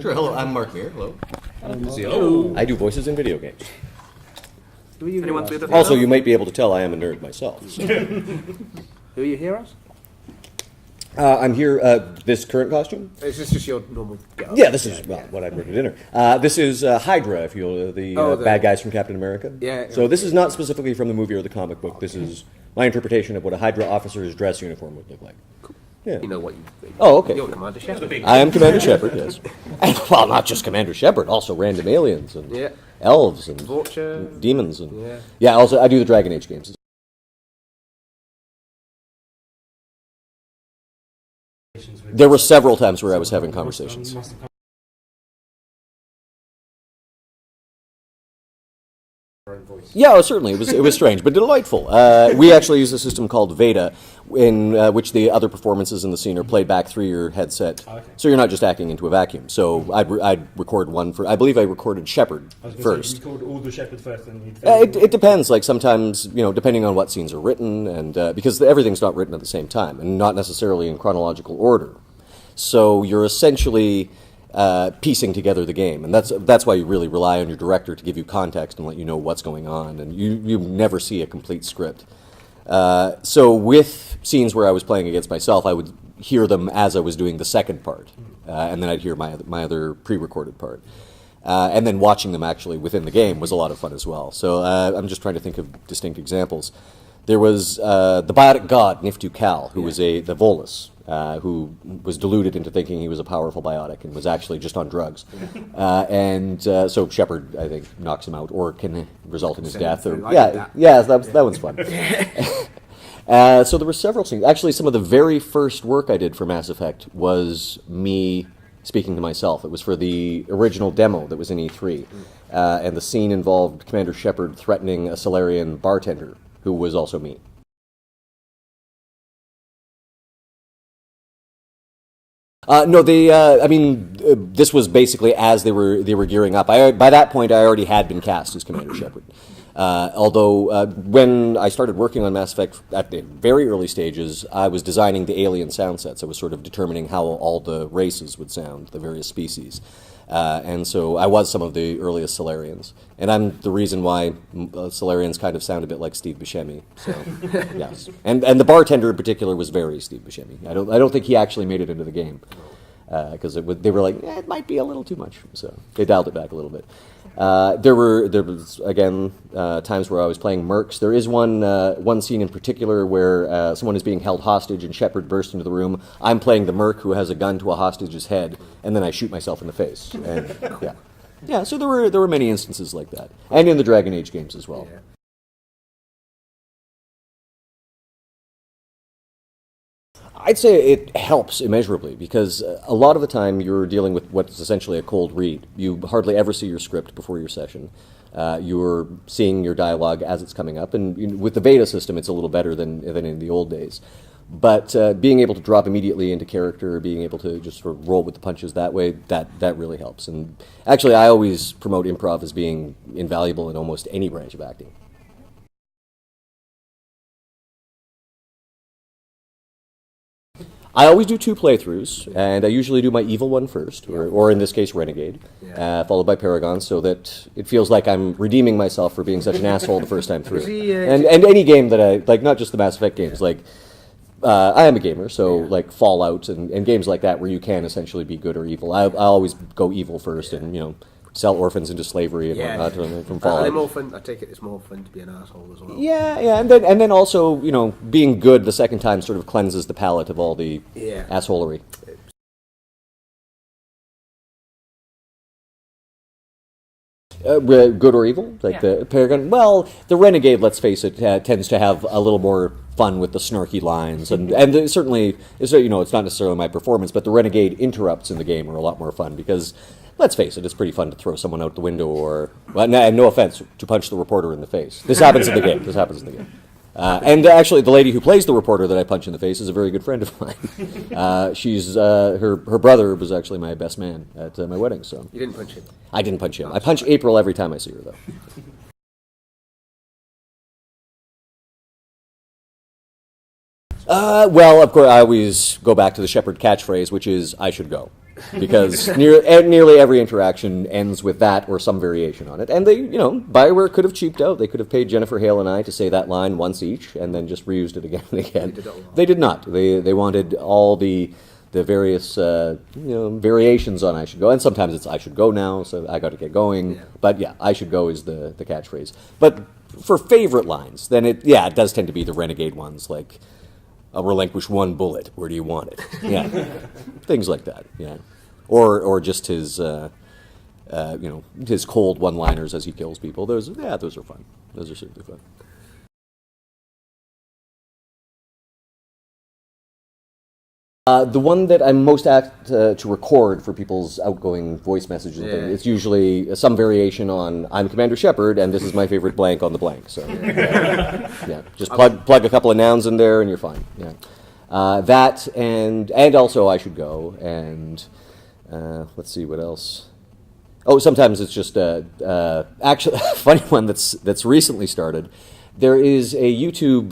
Sure, hello, I'm Mark Meer. Hello. Hello. I do voices in video games. Anyone see the Also, you might be able to tell I am a nerd myself. So. Who are your heroes? I'm here, this current costume? Is this just your normal get-up? Yeah, this is what I bring to dinner. This is Hydra, if you'll, the bad guys from Captain America. Yeah. So this is not specifically from the movie or the comic book. This is my interpretation of what a Hydra officer's dress uniform would look like. Cool. Yeah. You know what you... Oh, okay. You're Commander Shepard. I am Commander Shepard, yes. And, well, not just Commander Shepard, also random aliens and elves and Vorcha. demons. And, also, I do the Dragon Age games. There were several times where I was having conversations. Yeah, certainly. It was strange, but delightful. We actually use a system called Veda, in which the other performances in the scene are played back through your headset, so you're not just acting into a vacuum. So I'd record one for, I believe I recorded Shepard first. You record all the Shepard first, and It depends. Like sometimes, depending on what scenes are written, and because everything's not written at the same time, and not necessarily in chronological order. So you're essentially piecing together the game, and that's why you really rely on your director to give you context and let you know what's going on, and you never see a complete script. So with scenes where I was playing against myself, I would hear them as I was doing the second part, and then I'd hear my other pre-recorded part. And then watching them actually within the game was a lot of fun as well. So I'm just trying to think of distinct examples. There was the biotic god, Niftu Kal, who was the Volus, who was deluded into thinking he was a powerful biotic and was actually just on drugs. So Shepard, I think, knocks him out, or can result in his death. Or, that one's fun. So there were several scenes. Actually, some of the very first work I did for Mass Effect was me speaking to myself. It was for the original demo that was in E3. And the scene involved Commander Shepard threatening a Salarian bartender, who was also me. This was basically as they were gearing up. By that point, I already had been cast as Commander Shepard. Although when I started working on Mass Effect at the very early stages, I was designing the alien sound sets. I was sort of determining how all the races would sound, the various species. And so I was some of the earliest Salarians. And I'm the reason why Salarians kind of sound a bit like Steve Buscemi. So, yes. And the bartender in particular was very Steve Buscemi. I don't think he actually made it into the game. Because they were like, it might be a little too much. So they dialed it back a little bit. There was again times where I was playing mercs. There is one scene in particular where someone is being held hostage and Shepard bursts into the room. I'm playing the merc who has a gun to a hostage's head, and then I shoot myself in the face. And, yeah. So there were many instances like that, and in the Dragon Age games as well. I'd say it helps immeasurably because a lot of the time you're dealing with what's essentially a cold read. You hardly ever see your script before your session. You're seeing your dialogue as it's coming up, and with the Veda system, it's a little better than in the old days. But being able to drop immediately into character, being able to just sort of roll with the punches that way, that really helps. And actually, I always promote improv as being invaluable in almost any branch of acting. I always do 2 playthroughs, and I usually do my evil one first, or in this case, Renegade, followed by Paragon, so that it feels like I'm redeeming myself for being such an asshole the first time through. And any game that I, like, not just the Mass Effect games, like, I am a gamer, so, like, Fallout and games like that where you can essentially be good or evil. I always go evil first and, sell orphans into slavery and whatnot from Fallout. And more fun. I take it it's more fun to be an asshole as well. Yeah, and then also, being good the second time sort of cleanses the palate of all the assholery. Good or evil, like the Paragon. Well, the Renegade, let's face it, tends to have a little more fun with the snarky lines, and certainly, it's not necessarily my performance, but the Renegade interrupts in the game are a lot more fun because, let's face it, it's pretty fun to throw someone out the window or, and no offense, to punch the reporter in the face. This happens in the game. And actually, the lady who plays the reporter that I punch in the face is a very good friend of mine. She's her brother was actually my best man at my wedding. So you didn't punch him? I didn't punch him. I punch April every time I see her, though. Well, of course, I always go back to the Shepard catchphrase, which is "I should go." because nearly every interaction ends with that or some variation on it. And they, BioWare could have cheaped out. They could have paid Jennifer Hale and I to say that line once each and then just reused it again and again. They did not. They wanted all the various variations on "I should go," and sometimes it's "I should go now," so I got to get going. Yeah. But yeah, "I should go" is the catchphrase. But for favorite lines, then it does tend to be the renegade ones, like "I'll relinquish one bullet. Where do you want it?" Yeah, things like that. Yeah, or just his his cold one-liners as he kills people. Those are fun. Those are certainly fun. The one that I'm most apt to record for people's outgoing voice messages and things, it's usually some variation on "I'm Commander Shepard, and this is my favorite blank on the blank." So, just plug a couple of nouns in there, and you're fine. Yeah, that and also "I should go," and let's see what else. Oh, sometimes it's just actually a funny one that's recently started. There is a YouTube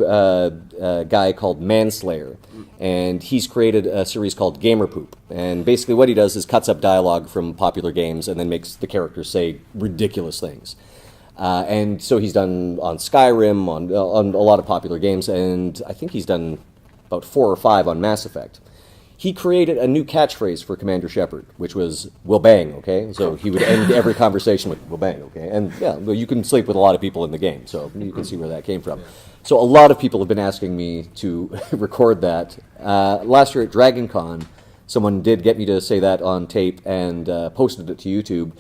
guy called Manslayer, and he's created a series called Gamer Poop. And basically what he does is cuts up dialogue from popular games and then makes the characters say ridiculous things. And so he's done on Skyrim, on a lot of popular games, and I think he's done about 4 or 5 on Mass Effect. He created a new catchphrase for Commander Shepard, which was "We'll bang, okay?" So he would end every conversation with "We'll bang, okay?" And yeah, well, you can sleep with a lot of people in the game, so you can see where that came from. Yeah. So a lot of people have been asking me to record that. Last year at Dragon Con, someone did get me to say that on tape and posted it to YouTube.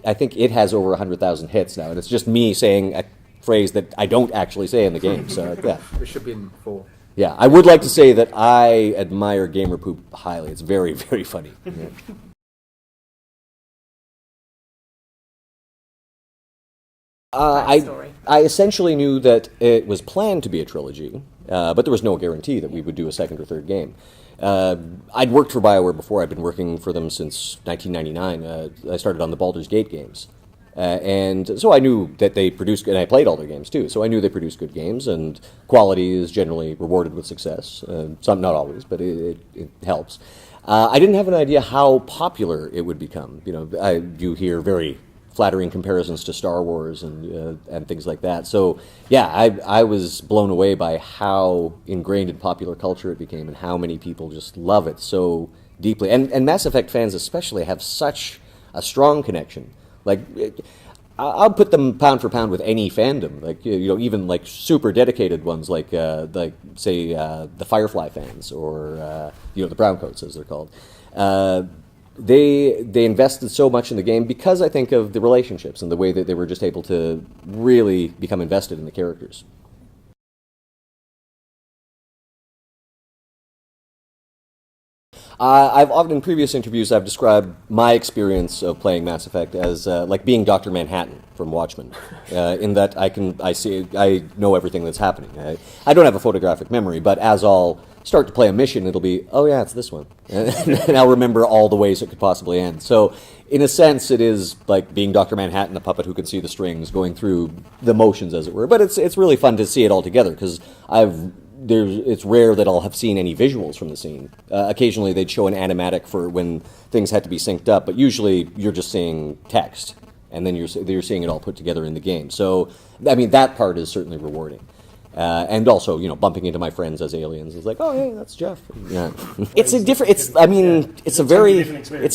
I think it has over 100,000 hits now, and it's just me saying a phrase that I don't actually say in the game. So yeah, it should be in 4. Yeah, I would like to say that I admire Gamer Poop highly. It's very, very funny. Yeah. I essentially knew that it was planned to be a trilogy, but there was no guarantee that we would do a second or third game. I'd worked for BioWare before. I'd been working for them since 1999. I started on the Baldur's Gate games. And so I knew that they produced, and I played all their games too, so I knew they produced good games, and quality is generally rewarded with success. Some, not always, but it helps. I didn't have an idea how popular it would become. You hear very flattering comparisons to Star Wars and things like that. So yeah, I was blown away by how ingrained in popular culture it became, and how many people just love it so deeply. And Mass Effect fans especially have such a strong connection. Like, I'll put them pound for pound with any fandom. Like, even like super dedicated ones, like say the Firefly fans, or the Browncoats as they're called. They invested so much in the game because I think of the relationships and the way that they were just able to really become invested in the characters. I've often in previous interviews I've described my experience of playing Mass Effect as like being Dr. Manhattan from Watchmen, in that I know everything that's happening. I don't have a photographic memory, but as I'll start to play a mission, it'll be, oh yeah, it's this one, and I'll remember all the ways it could possibly end. So in a sense, it is like being Dr. Manhattan, the puppet who can see the strings, going through the motions, as it were. But it's really fun to see it all together, because it's rare that I'll have seen any visuals from the scene. Occasionally they'd show an animatic for when things had to be synced up, but usually you're just seeing text, and then you're seeing it all put together in the game. So, I mean, that part is certainly rewarding. And also, bumping into my friends as aliens is like, oh, hey, that's Jeff. Yeah. It's a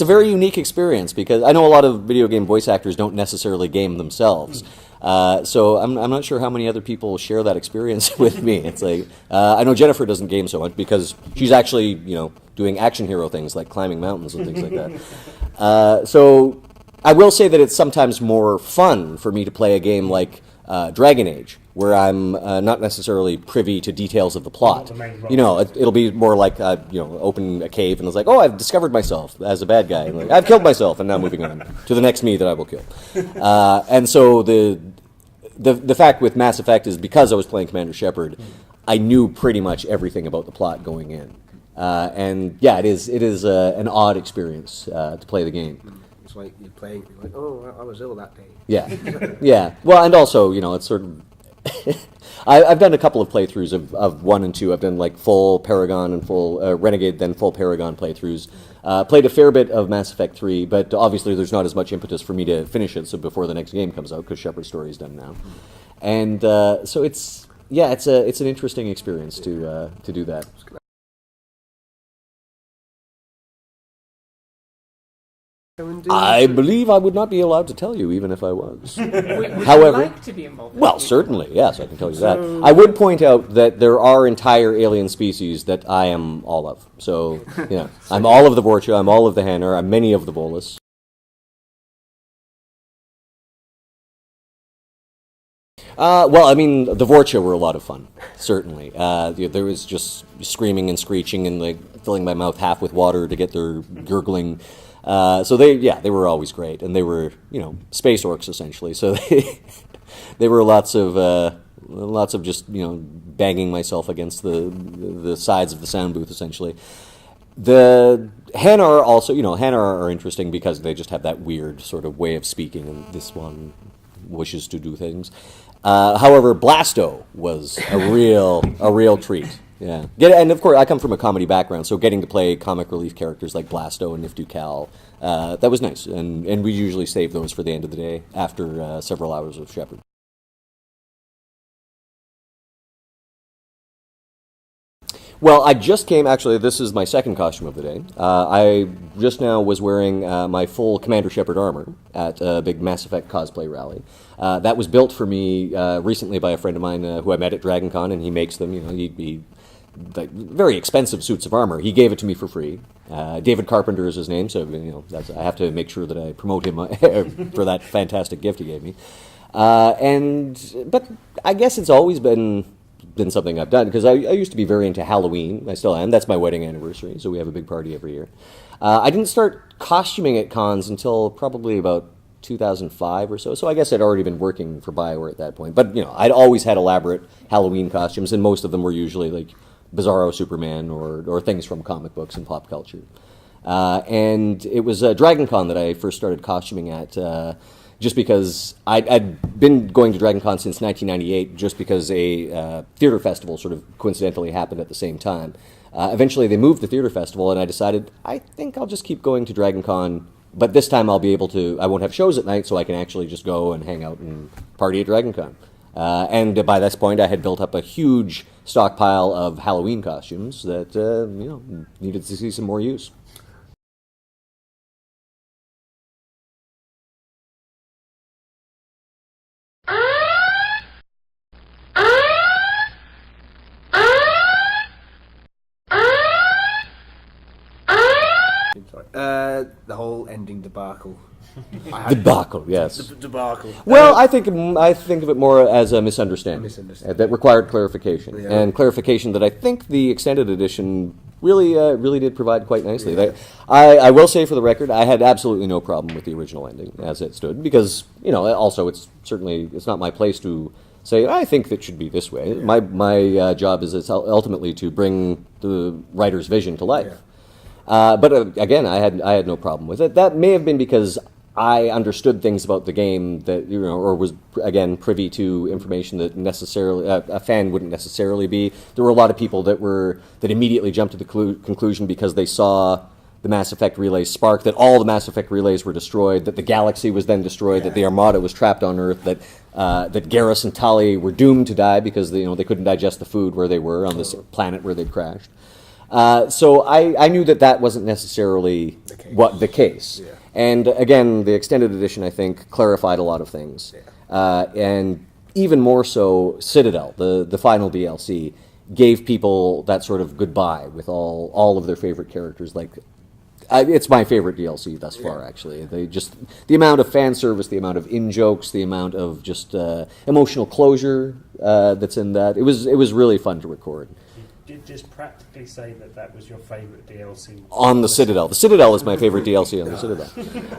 very unique experience, because I know a lot of video game voice actors don't necessarily game themselves. So I'm not sure how many other people share that experience with me. It's like, I know Jennifer doesn't game so much because she's actually, doing action hero things like climbing mountains and things like that. So I will say that it's sometimes more fun for me to play a game like Dragon Age, where I'm not necessarily privy to details of the plot. It'll be more like, open a cave and it's like, oh, I've discovered myself as a bad guy. And like, I've killed myself, and now moving on to the next me that I will kill. And so the fact with Mass Effect is, because I was playing Commander Shepard, I knew pretty much everything about the plot going in. And yeah, it is an odd experience to play the game. It's like you're playing, you're like, oh, I was ill that day. Yeah, yeah. Well, and also, it's sort of... I've done a couple of playthroughs of 1 and 2. I've done like full Paragon and full Renegade, then full Paragon playthroughs. Played a fair bit of Mass Effect 3, but obviously there's not as much impetus for me to finish it so before the next game comes out, because Shepard's story is done now. And so it's an interesting experience to do that. I believe I would not be allowed to tell you, even if I was. Would However, you like to be involved? well, certainly, yes, I can tell you that. I would point out that there are entire alien species that I am all of. So, yeah, I'm all of the Vorcha, I'm all of the Hanar, I'm many of the Volus. Well, I mean, the Vorcha were a lot of fun, certainly. There was just screaming and screeching and like filling my mouth half with water to get their gurgling. So they were always great, and they were, space orcs essentially. So they were lots of just banging myself against the sides of the sound booth essentially. The Hanar also, Hanar are interesting because they just have that weird sort of way of speaking, and this one wishes to do things. However, Blasto was a real treat. Yeah, and of course I come from a comedy background, so getting to play comic relief characters like Blasto and Niftu Cal, that was nice, and we usually save those for the end of the day after several hours of Shepard. Well, I just came, actually, this is my second costume of the day. I just now was wearing my full Commander Shepard armor at a big Mass Effect cosplay rally. That was built for me recently by a friend of mine who I met at Dragon Con, and he makes them, he like, very expensive suits of armor. He gave it to me for free. David Carpenter is his name, so I have to make sure that I promote him for that fantastic gift he gave me. But I guess it's always been something I've done, because I used to be very into Halloween. I still am. That's my wedding anniversary, so we have a big party every year. I didn't start costuming at cons until probably about 2005 or so, so I guess I'd already been working for BioWare at that point. But, I'd always had elaborate Halloween costumes, and most of them were usually like Bizarro Superman or things from comic books and pop culture. And it was Dragon Con that I first started costuming at, just because I'd been going to Dragon Con since 1998, just because a theater festival sort of coincidentally happened at the same time. Eventually they moved the theater festival, and I decided, I think I'll just keep going to Dragon Con, but this time I won't have shows at night, so I can actually just go and hang out and party at Dragon Con. And by this point, I had built up a huge stockpile of Halloween costumes that, needed to see some more use. The whole ending debacle. Debacle, yes. Debacle. Well, I think of it more as a misunderstanding. That required clarification, Yeah. and clarification that I think the extended edition really did provide quite nicely. Yeah. I will say, for the record, I had absolutely no problem with the original ending as it stood, because also it's not my place to say I think that should be this way. Yeah. My job is ultimately to bring the writer's vision to life. Yeah. But again, I had no problem with it. That may have been because I understood things about the game that or was again privy to information that necessarily a fan wouldn't necessarily be. There were a lot of people that immediately jumped to the conclusion, because they saw the Mass Effect relays spark, that all the Mass Effect relays were destroyed, that the galaxy was then destroyed, that the Armada was trapped on Earth, that Garrus and Tali were doomed to die because they couldn't digest the food where they were on this planet where they'd crashed. So I knew that wasn't necessarily the case. Yeah. And again, the extended edition, I think, clarified a lot of things. Yeah. And even more so, Citadel, the final DLC, gave people that sort of goodbye with all of their favorite characters. It's my favorite DLC thus far, actually. The amount of fan service, the amount of in-jokes, the amount of just emotional closure that's in that. It was really fun to record. Did just practically say that was your favourite DLC? On the Citadel. The Citadel is my favorite DLC on the Citadel.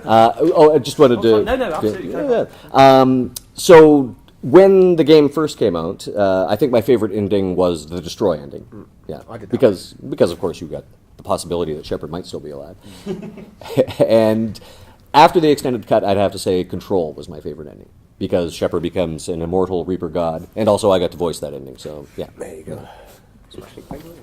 I just wanted to... No, absolutely. So, when the game first came out, I think my favorite ending was the Destroy ending. Yeah, I did that. Because of course you got the possibility that Shepard might still be alive. And after the extended cut, I'd have to say Control was my favorite ending. because Shepard becomes an immortal Reaper god, and also I got to voice that ending. So yeah. There you go. Smashing. Thank you.